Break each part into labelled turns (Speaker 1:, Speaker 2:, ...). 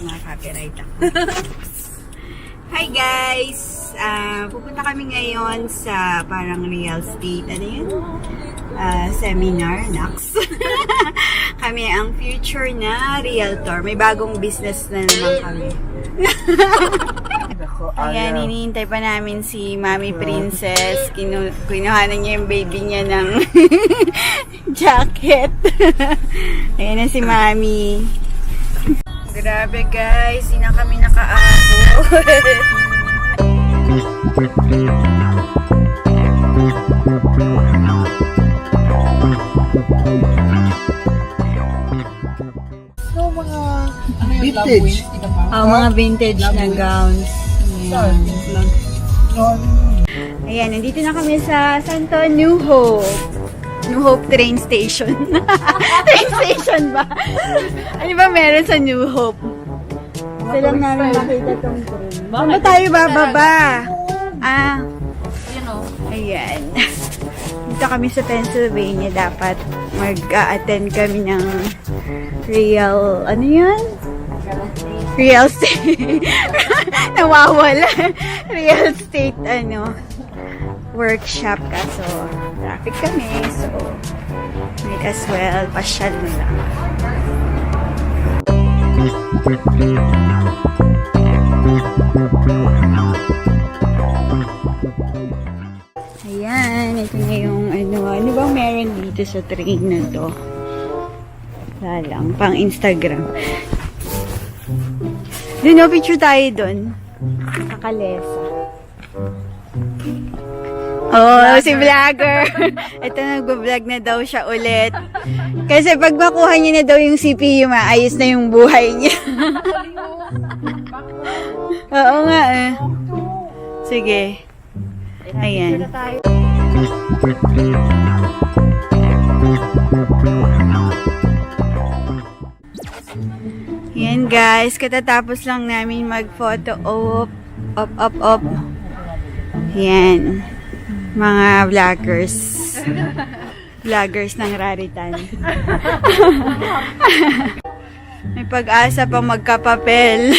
Speaker 1: Copyright ako. Hi guys! Pupunta kami ngayon sa parang real estate, ano yun? Seminar, Nax. Kami ang future na realtor. May bagong business na naman kami. Ayan, hinihintay pa namin si Mami Princess. Kinuha na niya yung baby niya ng jacket. Ayan na si Mami. Grabe guys, hindi na kami nakaabot.
Speaker 2: So, mga vintage.
Speaker 1: Mga vintage na gowns. Ayan, nandito na kami sa Santo New Hope. New Hope train station. Train station ba? Ano ba meron sa New Hope? Ito lang namin makita tong train. Saan ba tayo bababa? Ayan. Dito kami sa Pennsylvania. Dapat mag-a-attend kami ng real, ano yun? Real estate. Nawawala. Real estate, workshop. Kaso, traffic kami. So, might as well, pasyal na lang. Ayan, ito na yung ano bang meron dito sa train na to? Wala lang, pang Instagram. Doon, picture tayo doon. Kakalesa. Oh, si vlogger. Ito, nag-vlog na daw siya ulit. Kasi pag makuha niya na daw yung CPU, maayos na yung buhay niya. Oo nga eh. Sige. Ayan. Ayan guys, katatapos lang namin mag-photo op. Ayan. Mga vloggers. Vloggers ng Raritan. May pag-asa pang magkapapel.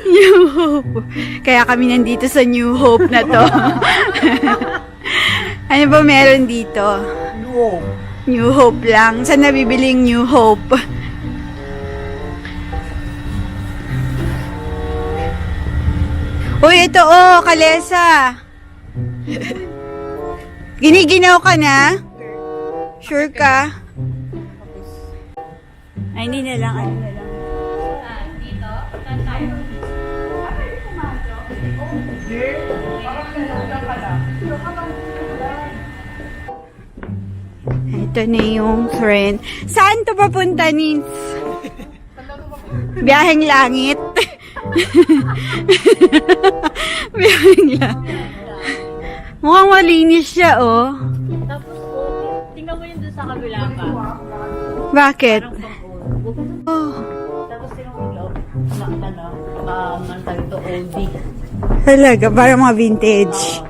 Speaker 1: New Hope. Kaya kami nandito sa New Hope na to. Ano ba meron dito? New Hope lang. Saan nabibiling New Hope? Uy, ito Kalesa. Giniginaw ka na? Sure ka? Ay, hindi na lang. Ano na lang.
Speaker 3: Dito? Saan tayo?
Speaker 1: Ito na yung friend. Saan to papunta, Nins? Biyaheng langit. Biyaheng langit. Mukhang malinis siya, oh.
Speaker 3: Tapos, tingnan mo yun doon sa kabila pa.
Speaker 1: Bakit? Oh.
Speaker 3: Tapos, tingnan mo yung tayo to oldie.
Speaker 1: Talaga, parang mga vintage.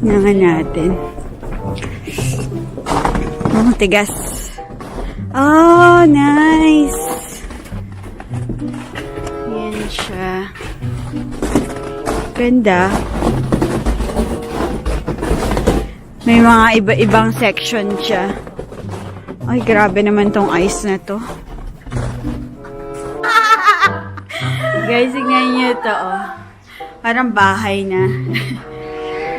Speaker 1: Naman natin. Oh, tigas. Oh, nice. Yan siya. Ganda. May mga iba-ibang section siya. Ay, grabe naman tong ice na to. Guys, tignan nyo ito, oh. Parang bahay na.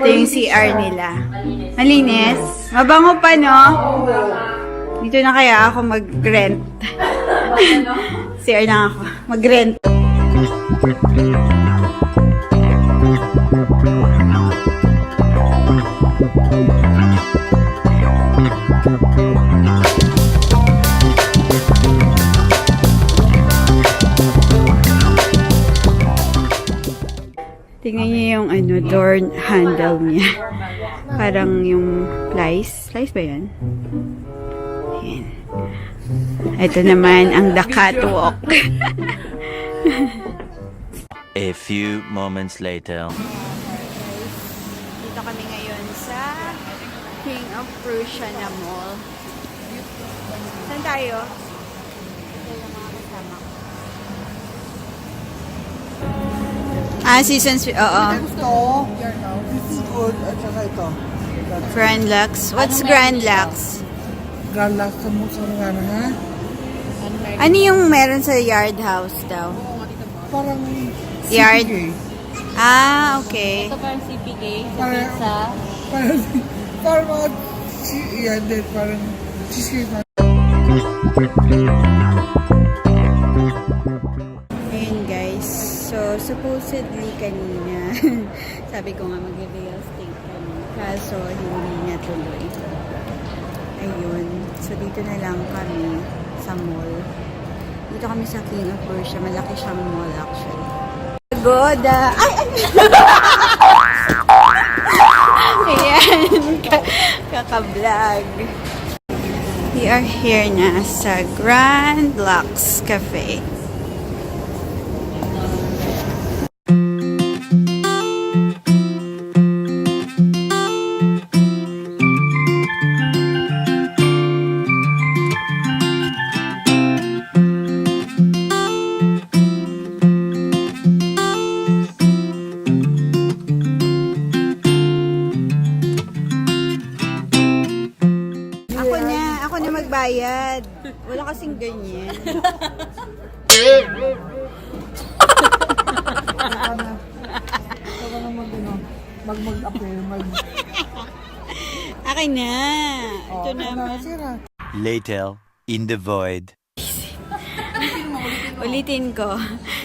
Speaker 1: Ito yung CR nila. Malinis. Mabango pa, no? Dito na kaya ako mag-rent. CR na ako. Mag-rent. Tingnan niyo yung door handle niya. Parang yung plies. Plies ba yan? Ayan. Ito naman ang the catwalk.
Speaker 4: A few moments later.
Speaker 1: Dito kami ngayon sa King of Prussia na mall. Saan tayo? Ito yung mga kasama ko. Seasons, oo.
Speaker 2: Ito, this is good. At saka ito.
Speaker 1: Grand Lux. What's Grand Lux?
Speaker 2: Galak sa mga na, ha?
Speaker 1: Ano yung meron sa yard house daw?
Speaker 2: Parang
Speaker 1: Yard?
Speaker 2: CPK.
Speaker 1: Okay.
Speaker 3: Ito parang CPK sa
Speaker 2: Parang-
Speaker 3: pizza.
Speaker 2: Parang mga yan din, parang cheesecake.
Speaker 1: Ayun guys. So, supposedly kanina, sabi ko nga mag-real estate kami. Kaso, hindi natuloy. Ayun. So, dito na lang kami sa mall. Dito kami sa King of Prussia. Malaki siyang mall actually. Pagoda! Ay! Ayan. Kaka-vlog. We are here na sa Grand Lux Cafe. Ako na magbayad. Wala kasing ganyan.
Speaker 2: Saka na mag-appear,
Speaker 1: Akin na. Ito naman.
Speaker 2: Sira.
Speaker 4: Later, in the void.
Speaker 1: Ulitin ko.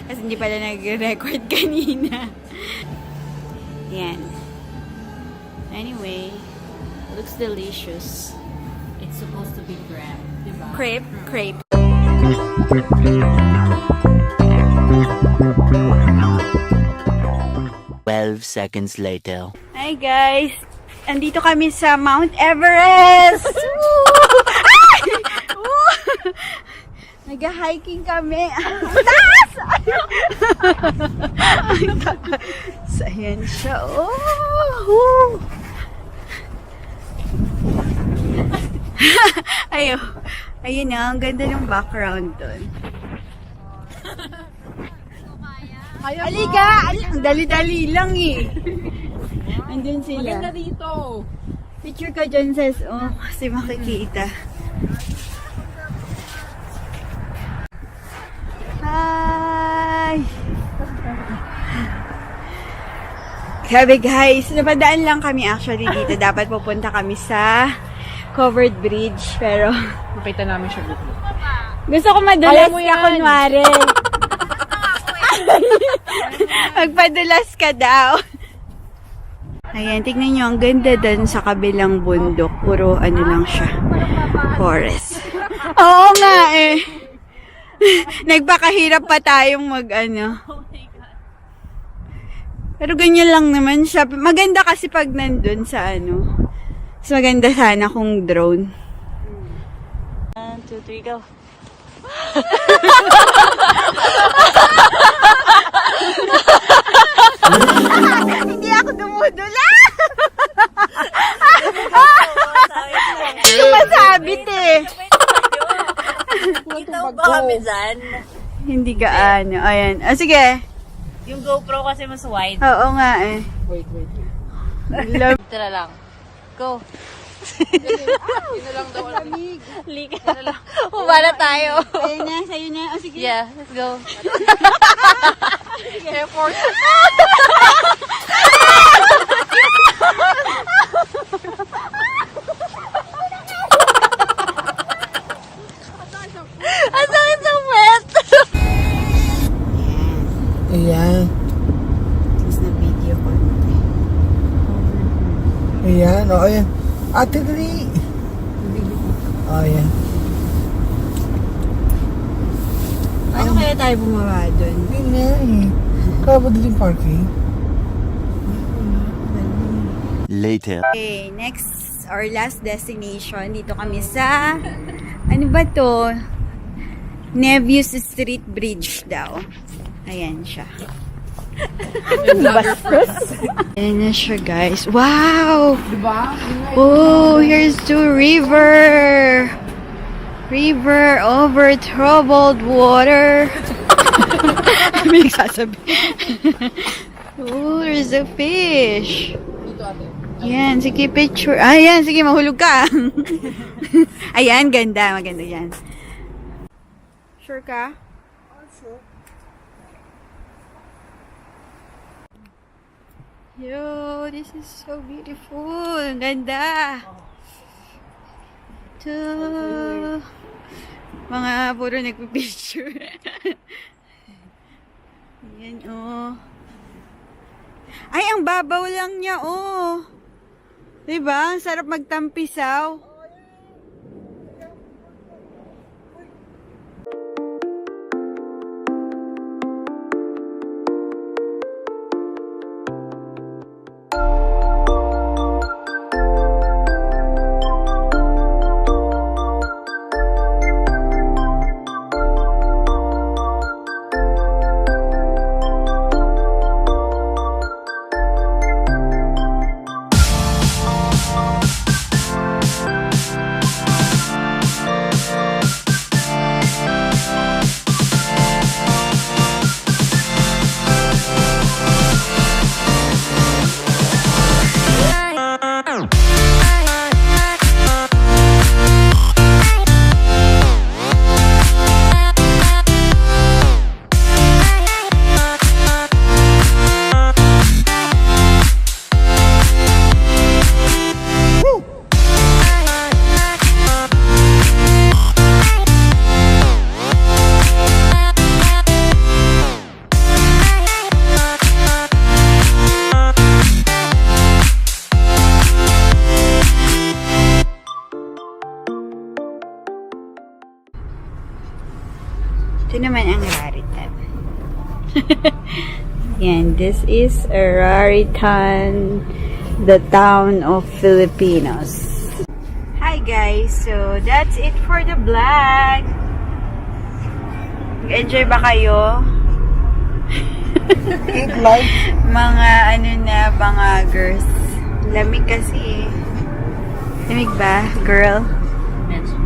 Speaker 1: Kasi hindi pala nag-record kanina. Yan. Anyway, looks delicious.
Speaker 3: It's supposed to be gram, diba?
Speaker 1: Crepe, crepe.
Speaker 4: Twelve seconds later.
Speaker 1: Hi guys! Andito kami sa Mount Everest! Woo! Ay! Woo! Nag-hiking kami. Taas! Ang taas. So, ayan siya. Oh! Woo! Ayun. Ayun na, ang ganda ng background doon. Aliga! Ang dali-dali lang eh. Andun sila.
Speaker 3: Maganda dito.
Speaker 1: Picture ka dyan, sis. Oh, kasi makikita. Hi! Sabi guys, napadaan lang kami actually dito. Dapat pupunta kami sa covered bridge. Pero,
Speaker 3: Makita namin siya dito.
Speaker 1: gusto ko madulas
Speaker 3: Kaya mo
Speaker 1: ka
Speaker 3: yan.
Speaker 1: kunwari. Magpadulas ka daw. Ayan, tignan nyo. Ang ganda dun sa kabilang bundok. Puro ano lang siya. Forest. Oo nga eh. Nagpakahirap pa tayong mag-ano. Pero ganyan lang naman siya. Maganda kasi pag nandun sa ano. Mas maganda sana kung drone. 1, 2, 3, go. Hindi ako dumudula. Sumasabit eh.
Speaker 3: Kita ba kami dyan?
Speaker 1: Hindi gaano. Ayan. Ah, sige.
Speaker 3: Yung GoPro kasi mas wide.
Speaker 1: Oo nga eh.
Speaker 2: Wait.
Speaker 1: Love.
Speaker 3: Ito na lang. Go.
Speaker 2: Ito lang daw ang lamig.
Speaker 3: Lika na lang. Humana tayo.
Speaker 1: Sa'yo na, sa'yo na. Oh, sige.
Speaker 3: Yeah, let's go.
Speaker 1: Airport.
Speaker 3: Ang sakit ng wet.
Speaker 2: Ayan.
Speaker 1: Tapos na video ko.
Speaker 2: Ayan. O, ayan. Ate, dali. O, ayan.
Speaker 1: Paano kaya tayo bumaba doon?
Speaker 2: Hindi na eh. Kaya ba dito yung parking?
Speaker 4: Later.
Speaker 1: Okay, next or last destination. Dito kami sa, ano ba to? Nevius Street Bridge daw. Ayan siya. Bastos. Ayan na siya, guys. Wow!
Speaker 2: Diba?
Speaker 1: Oh, here's the river. River over troubled water. May nagsasabi. Oh, there's a fish. Yan, sige, picture. Ayan, sige, mahulog ka. Ayan, ganda. Maganda yan. Sure ka?
Speaker 2: Sure.
Speaker 1: Yo, this is so beautiful. Ang ganda. Ito. Mga puro nagpipicture. Yan, oh. Ay, ang babaw lang niya, oh. Diba? Ang sarap magtampisaw. Ito naman ang raritan. Yan, this is a raritan, the town of Filipinos. Hi guys, so that's it for the vlog. Enjoy ba kayo?
Speaker 2: Eat life.
Speaker 1: Mga ano na, bangagers. Lamig kasi. Lamig ba, girl?
Speaker 3: Medyo.